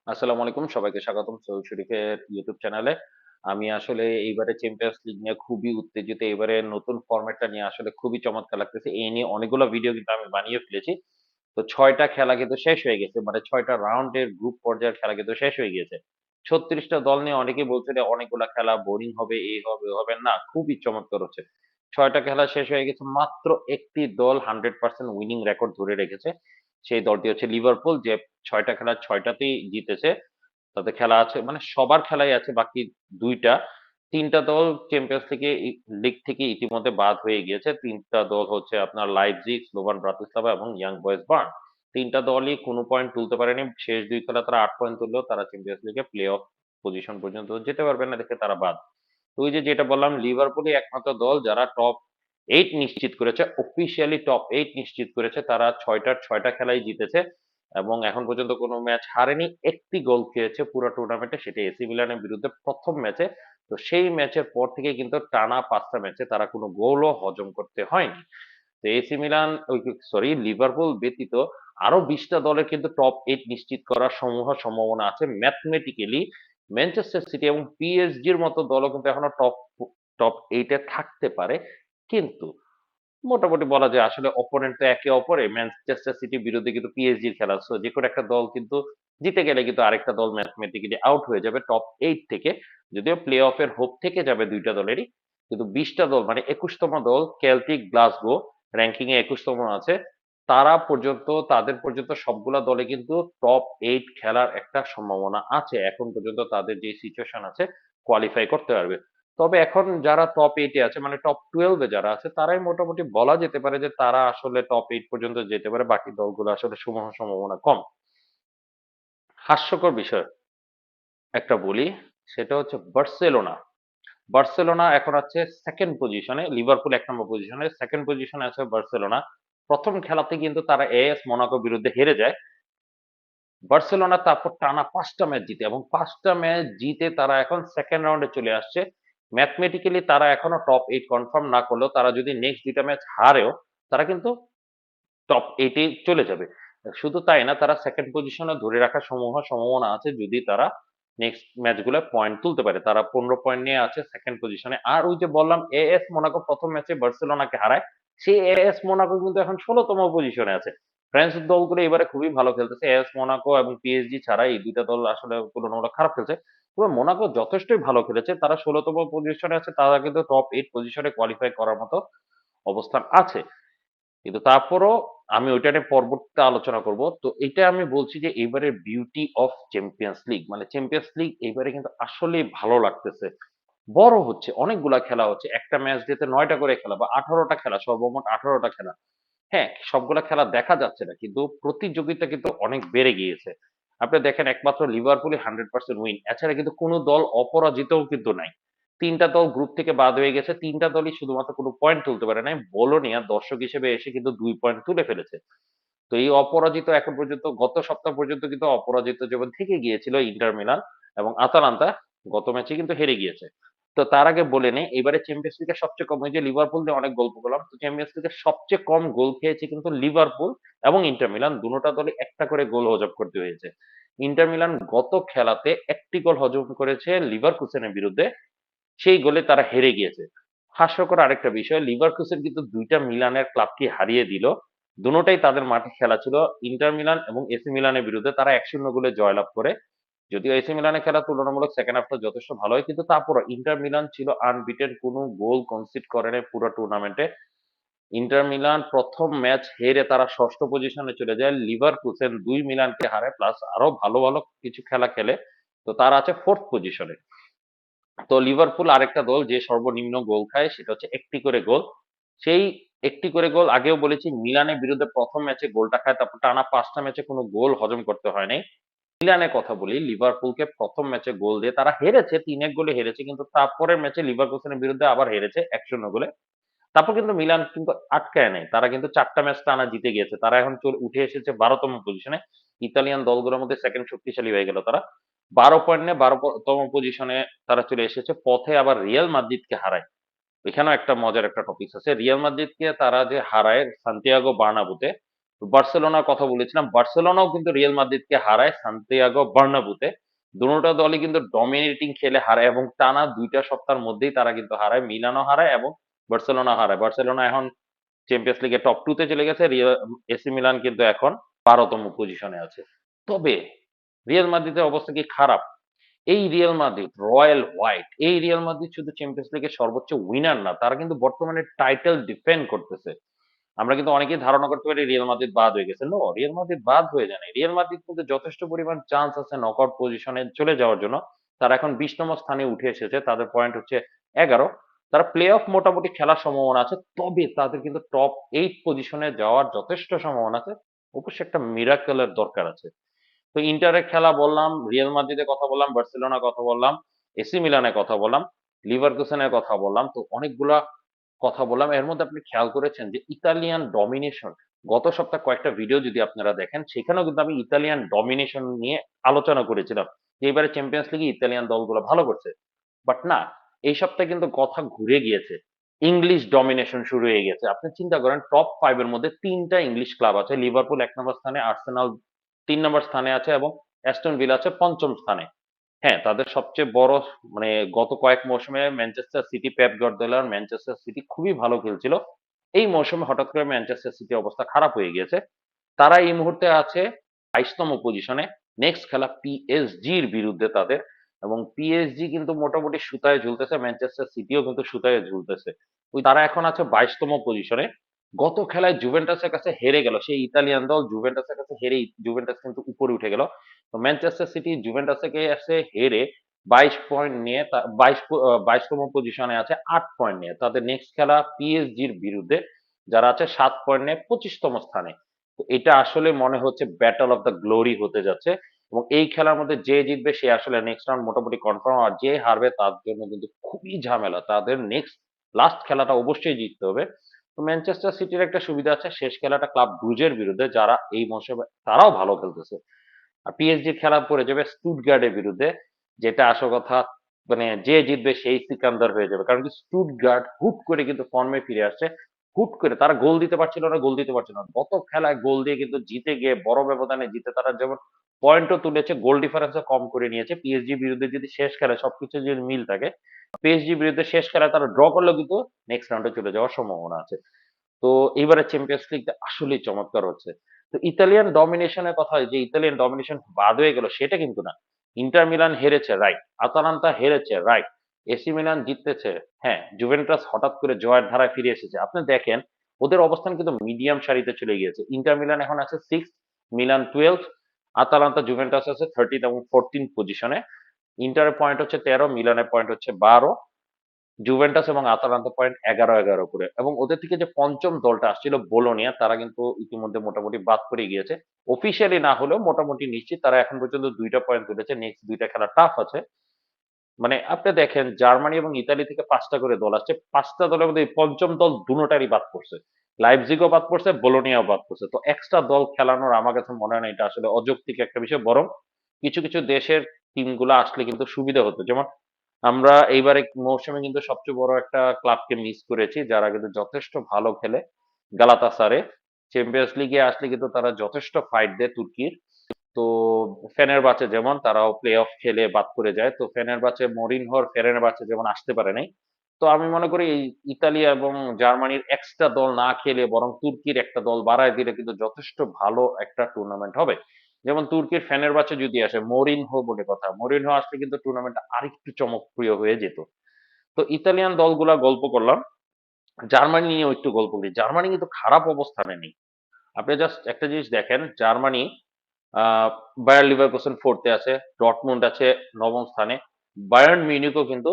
আসসালামু আলাইকুম, সবাইকে স্বাগতম সৌদ শরীফের ইউটিউব চ্যানেলে। আমি আসলে এইবারে চ্যাম্পিয়ন্স লিগ নিয়ে খুবই উত্তেজিত। এবারে নতুন ফরম্যাটটা নিয়ে আসলে খুবই চমৎকার লাগতেছে। এই নিয়ে অনেকগুলো ভিডিও কিন্তু আমি বানিয়ে ফেলেছি। তো ৬টা খেলা কিন্তু শেষ হয়ে গেছে। মানে ৬টা রাউন্ডের গ্রুপ পর্যায়ের খেলা কিন্তু শেষ হয়ে গিয়েছে। ৩৬টা দল নিয়ে অনেকেই বলছে যে অনেকগুলা খেলা বোরিং হবে, এই হবে, ও হবে। না, খুবই চমৎকার হচ্ছে। ৬টা খেলা শেষ হয়ে গেছে। মাত্র একটি দল 100% উইনিং রেকর্ড ধরে রেখেছে। সেই দলটি হচ্ছে লিভারপুল, যে ৬টা খেলার ৬টাতেই জিতেছে। তাদের খেলা আছে, মানে সবার খেলাই আছে বাকি ২টা। ৩টা দল চ্যাম্পিয়ন্স লিগ থেকে ইতিমধ্যে বাদ হয়ে গিয়েছে। ৩টা দল হচ্ছে আপনার লাইপজিগ, স্লোভান ব্রাতিস্লাভা এবং ইয়াং বয়েজ বার্ন। ৩টা দলই কোনো পয়েন্ট তুলতে পারেনি। শেষ ২ খেলা তারা ৮ পয়েন্ট তুললেও তারা চ্যাম্পিয়ন্স লিগে প্লে অফ পজিশন পর্যন্ত যেতে পারবে না দেখে তারা বাদ। তো ওই যে যেটা বললাম, লিভারপুলই একমাত্র দল যারা টপ 8 নিশ্চিত করেছে, অফিসিয়ালি টপ 8 নিশ্চিত করেছে। তারা ৬টা খেলাই জিতেছে এবং এখন পর্যন্ত কোনো ম্যাচ হারেনি। একটি গোল খেয়েছে পুরো টুর্নামেন্টে, সেটা এসি মিলানের বিরুদ্ধে প্রথম ম্যাচে। তো সেই ম্যাচের পর থেকে কিন্তু টানা ৫টা ম্যাচে তারা কোনো গোলও হজম করতে হয়নি। তো এসি মিলান, সরি, লিভারপুল ব্যতীত আরো ২০টা দলের কিন্তু টপ 8 নিশ্চিত করার সমূহ সম্ভাবনা আছে ম্যাথমেটিক্যালি। ম্যানচেস্টার সিটি এবং পিএসজির মতো দলও কিন্তু এখনো টপ টপ 8 এ থাকতে পারে। কিন্তু মোটামুটি বলা যায় আসলে অপোনেন্ট তো একে অপরে। ম্যানচেস্টার সিটির বিরুদ্ধে কিন্তু পিএসজির খেলা, সো যে কোনো একটা দল কিন্তু জিতে গেলে কিন্তু আরেকটা দল ম্যাথমেটিক্যালি আউট হয়ে যাবে টপ 8 থেকে। যদিও প্লে অফের হোপ থেকে যাবে ২টা দলেরই। কিন্তু ২০টা দল, মানে ২১তম দল কেল্টিক গ্লাসগো, র্যাঙ্কিং এ ২১তম আছে। তারা পর্যন্ত, তাদের পর্যন্ত সবগুলা দলে কিন্তু টপ 8 খেলার একটা সম্ভাবনা আছে। এখন পর্যন্ত তাদের যে সিচুয়েশন আছে, কোয়ালিফাই করতে পারবে। তবে এখন যারা টপ 8 এ আছে, মানে টপ 12 এ যারা আছে, তারাই মোটামুটি বলা যেতে পারে যে তারা আসলে টপ 8 পর্যন্ত যেতে পারে। বাকি দলগুলো আসলে সম্ভাবনা কম। হাস্যকর বিষয় একটা বলি, সেটা হচ্ছে বার্সেলোনা। বার্সেলোনা এখন আছে সেকেন্ড পজিশনে, লিভারপুল ১ নম্বর পজিশনে, সেকেন্ড পজিশনে আছে বার্সেলোনা। প্রথম খেলাতে কিন্তু তারা এএস মোনাকোর বিরুদ্ধে হেরে যায়। বার্সেলোনা তারপর টানা ৫টা ম্যাচ জিতে এবং ৫টা ম্যাচ জিতে তারা এখন সেকেন্ড রাউন্ডে চলে আসছে। ম্যাথমেটিক্যালি তারা এখনো টপ 8 কনফার্ম না করলেও, তারা যদি নেক্সট ২টা ম্যাচ হারেও, তারা কিন্তু টপ 8 এ চলে যাবে। শুধু তাই না, তারা সেকেন্ড পজিশনে ধরে রাখার সম্ভাবনা আছে যদি তারা নেক্সট ম্যাচগুলো পয়েন্ট তুলতে পারে। তারা ১৫ পয়েন্ট নিয়ে আছে সেকেন্ড পজিশনে। আর ওই যে বললাম এএস মোনাকো প্রথম ম্যাচে বার্সেলোনাকে হারায়, সেই এএস মোনাকো কিন্তু এখন ১৬তম পজিশনে আছে। ফ্রেঞ্চ দলগুলো এবারে খুবই ভালো খেলতেছে। এএস মোনাকো এবং পিএসজি ছাড়া এই ২টা দল আসলে তুলনামূলক খারাপ খেলছে। তবে মোনাকো যথেষ্টই ভালো খেলেছে, তারা ১৬তম পজিশনে আছে। তারা কিন্তু টপ 8 পজিশনে কোয়ালিফাই করার মতো অবস্থান আছে। কিন্তু তারপরও আমি ওইটা নিয়ে পরবর্তীতে আলোচনা করব। তো এটা আমি বলছি যে এবারের বিউটি অফ চ্যাম্পিয়ন্স লিগ, মানে চ্যাম্পিয়ন্স লিগ এবারে কিন্তু আসলেই ভালো লাগতেছে। বড় হচ্ছে, অনেকগুলা খেলা হচ্ছে। একটা ম্যাচ দিতে ৯টা করে খেলা বা 18টা খেলা, সর্বমোট 18টা খেলা। হ্যাঁ, সবগুলা খেলা দেখা যাচ্ছে না, কিন্তু প্রতিযোগিতা কিন্তু অনেক বেড়ে গিয়েছে। আপনি দেখেন, একমাত্র লিভারপুলই 100% উইন, এছাড়া কিন্তু কোনো দল অপরাজিতও কিন্তু নাই। ৩টা দল গ্রুপ থেকে বাদ হয়ে গেছে, ৩টা দলই শুধুমাত্র কোনো পয়েন্ট তুলতে পারে নাই। বোলোনিয়া দর্শক হিসেবে এসে কিন্তু ২ পয়েন্ট তুলে ফেলেছে। তো এই অপরাজিত এখন পর্যন্ত, গত সপ্তাহ পর্যন্ত কিন্তু অপরাজিত যেমন থেকে গিয়েছিল ইন্টার মিলান এবং আতালান্তা, গত ম্যাচে কিন্তু হেরে গিয়েছে। তো তার আগে বলে নেই, এবারে চ্যাম্পিয়ন্স লিগে সবচেয়ে কম, ওই যে লিভারপুল নিয়ে অনেক গল্প করলাম, তো চ্যাম্পিয়ন্স লিগে সবচেয়ে কম গোল খেয়েছে কিন্তু লিভারপুল এবং ইন্টার মিলান। দুটোটা দলে একটা করে গোল হজম করতে হয়েছে। ইন্টার মিলান গত খেলাতে একটি গোল হজম করেছে লিভারকুসেনের বিরুদ্ধে, সেই গোলে তারা হেরে গিয়েছে। হাস্যকর আরেকটা বিষয়, লিভারকুসেন কিন্তু ২টা মিলানের ক্লাবকে হারিয়ে দিল। দুটোটাই তাদের মাঠে খেলা ছিল। ইন্টার মিলান এবং এসি মিলানের বিরুদ্ধে তারা ১-০ গোলে জয়লাভ করে। যদিও এসি মিলানের খেলা তুলনামূলক সেকেন্ড হাফটা যথেষ্ট ভালো হয়, কিন্তু তারপরও ইন্টার মিলান ছিল আনবিটেন, কোনো গোল কনসিড করে নাই পুরো টুর্নামেন্টে। ইন্টার মিলান প্রথম ম্যাচ হেরে তারা ষষ্ঠ পজিশনে চলে যায়। লিভারকুসেন ২ মিলানকে হারায়, প্লাস আরো ভালো ভালো কিছু খেলা খেলে। তো তারা আছে ফোর্থ পজিশনে। তো লিভারপুল আরেকটা দল যে সর্বনিম্ন গোল খায়, সেটা হচ্ছে একটি করে গোল। সেই একটি করে গোল, আগেও বলেছি, মিলানের বিরুদ্ধে প্রথম ম্যাচে গোলটা খায়, তারপর টানা ৫টা ম্যাচে কোনো গোল হজম করতে হয় নাই। মিলানের কথা বলি, লিভারপুলকে প্রথম ম্যাচে গোল দিয়ে তারা হেরেছে, ৩-১ গোলে হেরেছে, কিন্তু তারপরের ম্যাচে লিভারকুসেনের বিরুদ্ধে আবার হেরেছে ১-০ গোলে। তারপর কিন্তু মিলান কিন্তু আটকায় নাই, তারা কিন্তু ৪টা ম্যাচ টানা জিতে গিয়েছে। তারা এখন উঠে এসেছে ১২তম পজিশনে। ইতালিয়ান দলগুলোর মধ্যে সেকেন্ড শক্তিশালী হয়ে গেল তারা। ১২ পয়েন্ট নিয়ে ১২তম পজিশনে তারা চলে এসেছে। পথে আবার রিয়াল মাদ্রিদকে হারায়। এখানেও একটা মজার একটা টপিক আছে, রিয়াল মাদ্রিদকে তারা যে হারায় সান্তিয়াগো বার্নাবুতে। বার্সেলোনার কথা বলেছিলাম, বার্সেলোনাও কিন্তু রিয়াল মাদ্রিদকে হারায় সান্তিয়াগো বার্নাব্যুতে। দুটো দলই কিন্তু ডমিনেটিং খেলে হারায় এবং টানা 2 সপ্তাহের মধ্যেই তারা কিন্তু হারায়, মিলানও হারায় এবং বার্সেলোনা হারায়। বার্সেলোনা এখন চ্যাম্পিয়ন্স লিগে টপ 2 তে চলে গেছে, এসি মিলান কিন্তু এখন 12তম পজিশনে আছে। তবে রিয়াল মাদ্রিদের অবস্থা কি খারাপ? এই রিয়াল মাদ্রিদ, রয়্যাল হোয়াইট, এই রিয়াল মাদ্রিদ শুধু চ্যাম্পিয়ন্স লিগের সর্বোচ্চ উইনার না, তারা কিন্তু বর্তমানে টাইটেল ডিফেন্ড করতেছে। আমরা কিন্তু অনেকেই ধারণা করতে পারি রিয়াল মাদ্রিদ বাদ হয়ে গেছে। নো, রিয়াল মাদ্রিদ বাদ হয়ে যায় নাই। রিয়াল মাদ্রিদ কিন্তু যথেষ্ট পরিমাণ চান্স আছে নকআউট পজিশনে চলে যাওয়ার জন্য। তারা এখন 20তম স্থানে উঠে এসেছে, তাদের পয়েন্ট হচ্ছে 11। তারা প্লে অফ মোটামুটি খেলার সম্ভাবনা আছে, তবে তাদের কিন্তু টপ 8 পজিশনে যাওয়ার যথেষ্ট সম্ভাবনা আছে। অবশ্যই একটা মিরাকেলের দরকার আছে। তো ইন্টারের খেলা বললাম, রিয়াল মাদ্রিদের কথা বললাম, বার্সেলোনার কথা বললাম, এসি মিলানের কথা বললাম, লিভারকুসেনের কথা বললাম, তো অনেকগুলা কথা বললাম। এর মধ্যে আপনি খেয়াল করেছেন যে ইতালিয়ান ডমিনেশন, গত সপ্তাহে কয়েকটা ভিডিও যদি আপনারা দেখেন সেখানেও কিন্তু আমি ইতালিয়ান ডমিনেশন নিয়ে আলোচনা করেছিলাম যে এবারে চ্যাম্পিয়ন্স লিগে ইতালিয়ান দলগুলো ভালো করছে। বাট না, এই সপ্তাহে কিন্তু কথা ঘুরে গিয়েছে, ইংলিশ ডমিনেশন শুরু হয়ে গেছে। আপনি চিন্তা করেন টপ 5 এর মধ্যে 3টা ইংলিশ ক্লাব আছে। লিভারপুল 1 নম্বর স্থানে, আর্সেনাল 3 নম্বর স্থানে আছে এবং অ্যাস্টন ভিলা আছে 5ম স্থানে। হ্যাঁ, তাদের সবচেয়ে বড় মানে গত কয়েক মৌসুমে ম্যানচেস্টার সিটি, পেপ গার্দিওলার ম্যানচেস্টার সিটি খুবই ভালো খেলছিল। এই মৌসুমে হঠাৎ করে ম্যানচেস্টার সিটি অবস্থা খারাপ হয়ে গিয়েছে। তারা এই মুহূর্তে আছে 22তম পজিশনে। নেক্সট খেলা পিএসজির বিরুদ্ধে তাদের, এবং পিএসজি কিন্তু মোটামুটি সুতায় ঝুলতেছে, ম্যানচেস্টার সিটিও কিন্তু সুতায় ঝুলতেছে। ওই তারা এখন আছে 22তম পজিশনে। গত খেলায় জুভেন্টাসের কাছে হেরে গেল, সেই ইতালিয়ান দল জুভেন্টাসের কাছে হেরে জুভেন্টাস কিন্তু উপরে উঠে গেল। তো ম্যানচেস্টার সিটি জুভেন্টাসকে এসে হেরে 22 পয়েন্ট নিয়ে 22তম পজিশনে আছে 8 পয়েন্ট নিয়ে। তাদের নেক্সট খেলা পিএসজির বিরুদ্ধে, যারা আছে 7 পয়েন্ট নিয়ে 25তম স্থানে। তো এটা আসলে মনে হচ্ছে ব্যাটল অফ দ্য গ্লোরি হতে যাচ্ছে, এবং এই খেলার মধ্যে যে জিতবে সে আসলে নেক্সট রাউন্ড মোটামুটি কনফার্ম, আর যে হারবে তার জন্য কিন্তু খুবই ঝামেলা, তাদের নেক্সট লাস্ট খেলাটা অবশ্যই জিততে হবে। তো ম্যানচেস্টার সিটির একটা সুবিধা আছে, শেষ খেলাটা ক্লাব ব্রুজের বিরুদ্ধে, যারা এই মৌসুমে তারাও ভালো খেলতেছে। আর পিএসজির খেলা পড়ে যাবে স্টুটগার্টের বিরুদ্ধে, যেটা আসল কথা, মানে যে জিতবে সেই সিকান্দার হয়ে যাবে। কারণ কি স্টুটগার্ট হুট করে কিন্তু ফর্মে ফিরে আসছে। হুট করে তারা গোল দিতে পারছিল না, গোল দিতে পারছিল না, গত খেলায় গোল দিয়ে কিন্তু জিতে গিয়ে বড় ব্যবধানে জিতে তারা যেমন পয়েন্টও তুলেছে, গোল ডিফারেন্সও কম করে নিয়েছে। পিএসজি বিরুদ্ধে যদি শেষ খেলায় সবকিছু যদি মিল থাকে, পিএসজি বিরুদ্ধে শেষ খেলায় তারা ড্র করলেও কিন্তু নেক্সট রাউন্ডে চলে যাওয়ার সম্ভাবনা আছে। তো এইবারে চ্যাম্পিয়ন্স লিগটা আসলেই চমৎকার হচ্ছে। তো ইতালিয়ান ডমিনেশনের কথা, যে ইতালিয়ান ডমিনেশন বাদ হয়ে গেল সেটা কিন্তু না। ইন্টার মিলান হেরেছে, রাইট। আতালান্তা হেরেছে, রাইট। এসি মিলান জিততেছে, হ্যাঁ। জুভেন্টাস হঠাৎ করে জয়ের ধারায় ফিরে এসেছে। আপনি দেখেন ওদের অবস্থান কিন্তু মিডিয়াম সারিতে চলে গিয়েছে। ইন্টার মিলান এখন আছে 6, মিলান 12, আতালান্তা জুভেন্টাস আছে 13 এবং 14 পজিশনে। ইন্টারের পয়েন্ট হচ্ছে 13, মিলানের পয়েন্ট হচ্ছে 12, জুভেন্টাস এবং আতালান্তা পয়েন্ট 11 11 করে। এবং ওদের থেকে যে পঞ্চম দলটা আসছিল বোলোনিয়া, তারা কিন্তু ইতিমধ্যে মোটামুটি বাদ পড়ে গিয়েছে। অফিসিয়ালি না হলেও মোটামুটি নিশ্চিত তারা এখন পর্যন্ত 2টা পয়েন্ট তুলেছে। নেক্সট 2টা খেলা টাফ আছে। মানে আপনি দেখেন জার্মানি এবং ইতালি থেকে 5টা করে দল আসছে, 5টা দলের মধ্যে এই পঞ্চম দল দুটোটারই বাদ পড়ছে। লাইপজিগও বাদ পড়ছে, বোলোনিয়াও বাদ পড়ছে। তো এক্সট্রা দল খেলানোর আমার কাছে মনে হয় না এটা আসলে অযৌক্তিক একটা বিষয়, বরং কিছু কিছু দেশের টিমগুলো আসলে কিন্তু সুবিধা হতো। যেমন আমরা এইবারে মৌসুমে কিন্তু সবচেয়ে বড় একটা ক্লাবকে মিস করেছি, যারা কিন্তু যথেষ্ট ভালো খেলে, গালাতাসারে। চ্যাম্পিয়ন্স লিগে আসলে কিন্তু তারা যথেষ্ট ফাইট দেয় তুর্কির। তো ফেনেরবাচে যেমন তারাও প্লে অফ খেলে বাদ পড়ে যায়, তো ফেনেরবাচে মরিনহোর ফেনেরবাচে যেমন আসতে পারে নাই। তো আমি মনে করি এই ইতালি এবং জার্মানির এক্সট্রা দল না খেলে বরং তুর্কির একটা দল বাড়ায় দিলে কিন্তু যথেষ্ট ভালো একটা টুর্নামেন্ট হবে। যেমন তুর্কির ফেনেরবাচে যদি আসে মরিনহো বলে কথা, মরিনহো আসলে কিন্তু টুর্নামেন্টটা আরেকটু চমকপ্রিয় হয়ে যেত। তো ইতালিয়ান দলগুলা গল্প করলাম, জার্মানি নিয়েও একটু গল্প করি। জার্মানি কিন্তু খারাপ অবস্থানে নেই। আপনি জাস্ট একটা জিনিস দেখেন, জার্মানি বায়ার লিভারকুসেন 4তে আছে, ডটমুন্ড আছে 9ম স্থানে, বায়ার্ন মিউনিখও কিন্তু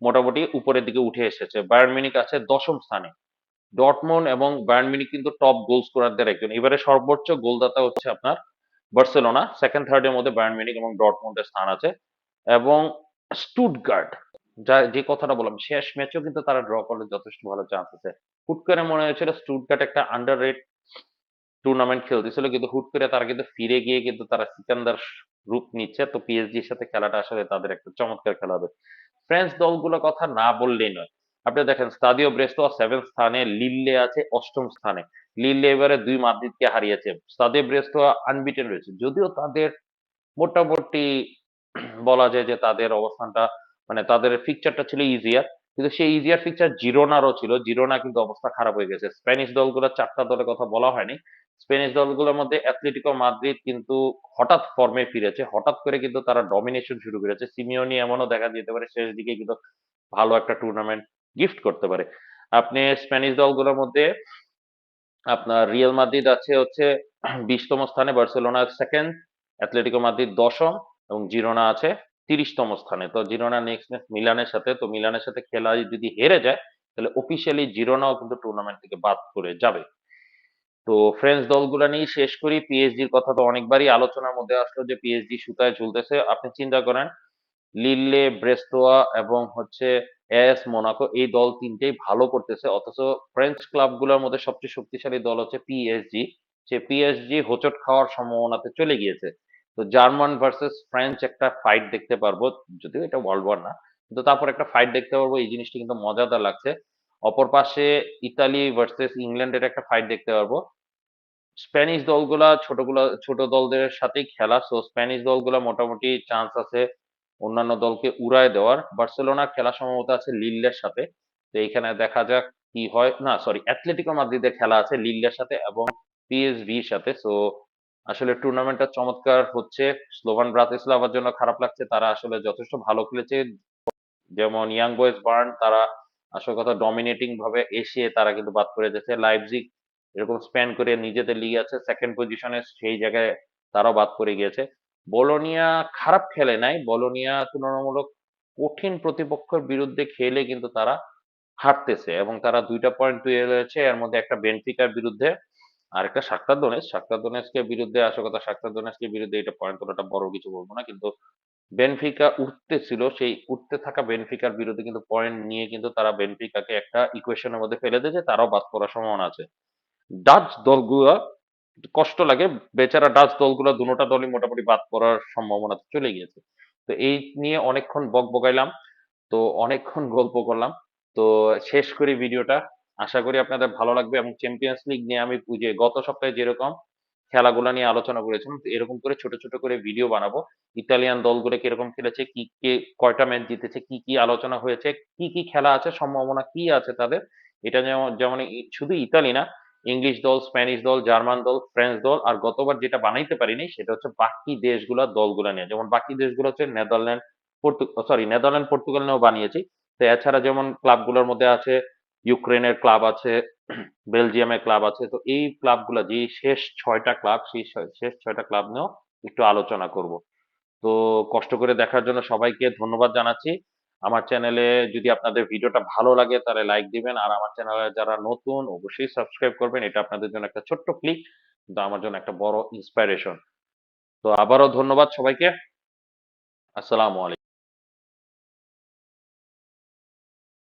মোটামুটি উপরের দিকে উঠে এসেছে, বায়ার্ন মিউনিখ আছে 10ম স্থানে। ডটমুন্ড এবং বায়ার্ন মিউনিখ কিন্তু টপ গোল স্কোরারদের একজন। এবারে সর্বোচ্চ গোলদাতা হচ্ছে আপনার বার্সেলোনা, সেকেন্ড থার্ড এর মধ্যে বায়ার্ন মিউনিখ এবং ডটমুন্ডের স্থান আছে। এবং স্টুটগার্ট, যা যে কথাটা বললাম, শেষ ম্যাচেও কিন্তু তারা ড্র করলে যথেষ্ট ভালো চান্স আছে। হুট করে মনে হয়েছিল স্টুটগার্ট একটা আন্ডার টুর্নামেন্ট খেলতেছিল, কিন্তু হুট করে তারা কিন্তু ফিরে গিয়ে কিন্তু তারা সিকান্দার রূপ নিচ্ছে। তো পিএসজির সাথে খেলাটা আসলে তাদের একটা চমৎকার খেলা হবে। ফ্রেঞ্চ দলগুলোর কথা না বললেই নয়। আপনি দেখেন স্তাদিও ব্রেস্তোয়া 7 স্থানে, লিল্লে আছে 8ম স্থানে। লিল্লে এবারে 2 মাদ্রিদকে হারিয়েছে। স্তাদিও ব্রেস্তোয়া আনবিটেন রয়েছে। যদিও তাদের মোটামুটি বলা যায় যে তাদের অবস্থানটা, মানে তাদের ফিকচারটা ছিল ইজিয়ার, কিন্তু সেই ইজিয়ার ফিকচার জিরোনারও ছিল। জিরোনা কিন্তু অবস্থা খারাপ হয়ে গেছে। স্প্যানিশ দলগুলো 4টা দলের কথা বলা হয়নি। স্প্যানিশ দলগুলোর মধ্যে অ্যাথলেটিকো মাদ্রিদ কিন্তু হঠাৎ ফর্মে ফিরেছে, হঠাৎ করে কিন্তু তারা ডমিনেশন শুরু করেছে। সিমিওনি এমনও দেখা যেতে পারে শেষ দিকে কিন্তু ভালো একটা টুর্নামেন্ট গিফট করতে পারে। আপনি স্প্যানিশ দলগুলোর মধ্যে আপনার রিয়াল মাদ্রিদ আছে হচ্ছে 20তম স্থানে, বার্সেলোনা সেকেন্ড, অ্যাথলেটিকো মাদ্রিদ 10ম এবং জিরোনা আছে 30তম স্থানে। তো জিরোনা নেক্সট ম্যাচ মিলানের সাথে, তো মিলানের সাথে খেলা যদি হেরে যায় তাহলে অফিসিয়ালি জিরোনাও কিন্তু টুর্নামেন্ট থেকে বাদ পড়ে যাবে। তো ফ্রেঞ্চ দলগুলা নিয়ে শেষ করি। পিএসজির কথা তো অনেকবারই আলোচনার মধ্যে আসলো যে পিএসজি সুতায় ঝুলতেছে। আপনি চিন্তা করেন, লিলে, ব্রেস্তোয়া এবং হচ্ছে এএস মোনাকো, এই দল তিনটেই ভালো করতেছে, অথচ ফ্রেঞ্চ ক্লাবগুলোর মধ্যে সবচেয়ে শক্তিশালী দল হচ্ছে পিএসজি। সে পিএসজি হোঁচট খাওয়ার সম্ভাবনাতে চলে গিয়েছে। তো জার্মান ভার্সেস ফ্রেঞ্চ একটা ফাইট দেখতে পারবো, যদিও এটা ওয়ার্ল্ড ওয়ার না, কিন্তু তারপর একটা ফাইট দেখতে পারবো। এই জিনিসটা কিন্তু মজাদার লাগছে। অপর পাশে ইতালি ভার্সেস ইংল্যান্ডের একটা ফাইট দেখতে পারবো। স্প্যানিশ দলগুলা ছোট দলদের সাথেই খেলা, সো স্প্যানিশ দলগুলা মোটামুটি চান্স আছে অন্যান্য দলকে উড়ায় দেওয়ার। বার্সেলোনা খেলা সম্ভবত আছে লিল্লের সাথে, তো এইখানে দেখা যাক কি হয়। না সরি, অ্যাথলেটিকো মাদ্রিদের খেলা আছে লিল্লের সাথে এবং পিএসভির সাথে। সো আসলে টুর্নামেন্টটা চমৎকার হচ্ছে। স্লোভান ব্রাতিস্লাভার জন্য খারাপ লাগছে, তারা আসলে যথেষ্ট ভালো খেলেছে। যেমন ইয়াং বয়েজ বার্ন, তারা আসল কথা ডমিনেটিং ভাবে এসে তারা কিন্তু বাদ পড়ে যাচ্ছে। লাইপজিগ এরকম স্প্যান করে নিজেদের লিগ আছে সেকেন্ড পজিশনে, সেই জায়গায় তারাও বাদ পড়ে গিয়েছে। বোলোনিয়া খারাপ খেলে নাই, বোলোনিয়া তুলনামূলক কঠিন প্রতিপক্ষের বিরুদ্ধে খেলে কিন্তু তারা হারতেছে এবং তারা 2টা পয়েন্ট তুলে রয়েছে, এর মধ্যে একটা বেনফিকার বিরুদ্ধে আর একটা শাখতার দোনেস্কের বিরুদ্ধে। আসল কথা শাখতার দোনেস্কের বিরুদ্ধে এটা পয়েন্ট তোলাটা বড় কিছু বলবো না, কিন্তু বেনফিকা উঠতেছিল, সেই উঠতে থাকা বেনফিকার বিরুদ্ধে কিন্তু পয়েন্ট নিয়ে কিন্তু তারা বেনফিকাকে একটা ইকুয়েশনের মধ্যে ফেলে দিয়েছে, তারাও বাদ পড়ার সম্ভাবনা আছে। ডাচ দলগুলা কষ্ট লাগে, বেচারা ডাচ দলগুলো দুটোটা দলই মোটামুটি বাদ পড়ার সম্ভাবনা চলে গিয়েছে। তো এই নিয়ে অনেকক্ষণ বক বকাইলাম, তো অনেকক্ষণ গল্প করলাম। তো শেষ করি ভিডিওটা। আশা করি আপনাদের ভালো লাগবে এবং চ্যাম্পিয়ন্স লিগ নিয়ে আমি যে গত সপ্তাহে যেরকম খেলাগুলো নিয়ে আলোচনা করেছিলাম, তো এরকম করে ছোট ছোট করে ভিডিও বানাবো। ইতালিয়ান দলগুলো কিরকম খেলেছে, কি কে কয়টা ম্যাচ জিতেছে, কি কি আলোচনা হয়েছে, কি কি খেলা আছে, সম্ভাবনা কি আছে তাদের। এটা যেমন যেমন শুধু ইতালি না, ইংলিশ দল, স্প্যানিশ দল, জার্মান দল, ফ্রেঞ্চ দল, আর গতবার যেটা বানাইতে পারিনি সেটা হচ্ছে বাকি দেশগুলা দলগুলা নিয়ে। যেমন বাকি দেশগুলো হচ্ছে নেদারল্যান্ড, নেদারল্যান্ড পর্তুগাল নিয়েও বানিয়েছি। তো এছাড়া যেমন ক্লাবগুলোর মধ্যে আছে ইউক্রেনের ক্লাব আছে, বেলজিয়ামের ক্লাব আছে। তো এই ক্লাবগুলা যে শেষ 6টা ক্লাব, সেই শেষ 6টা ক্লাব নিয়েও একটু আলোচনা করব। তো কষ্ট করে দেখার জন্য সবাইকে ধন্যবাদ জানাচ্ছি। আমার চ্যানেলে যদি আপনাদের ভিডিওটা ভালো লাগে তাহলে লাইক দিবেন, আর আমার চ্যানেলে যারা নতুন অবশ্যই সাবস্ক্রাইব করবেন। এটা আপনাদের জন্য একটা ছোট্ট ক্লিক, কিন্তু আমার জন্য একটা বড় ইন্সপাইরেশন। তো আবারও ধন্যবাদ সবাইকে। আসসালামু আলাইকুম।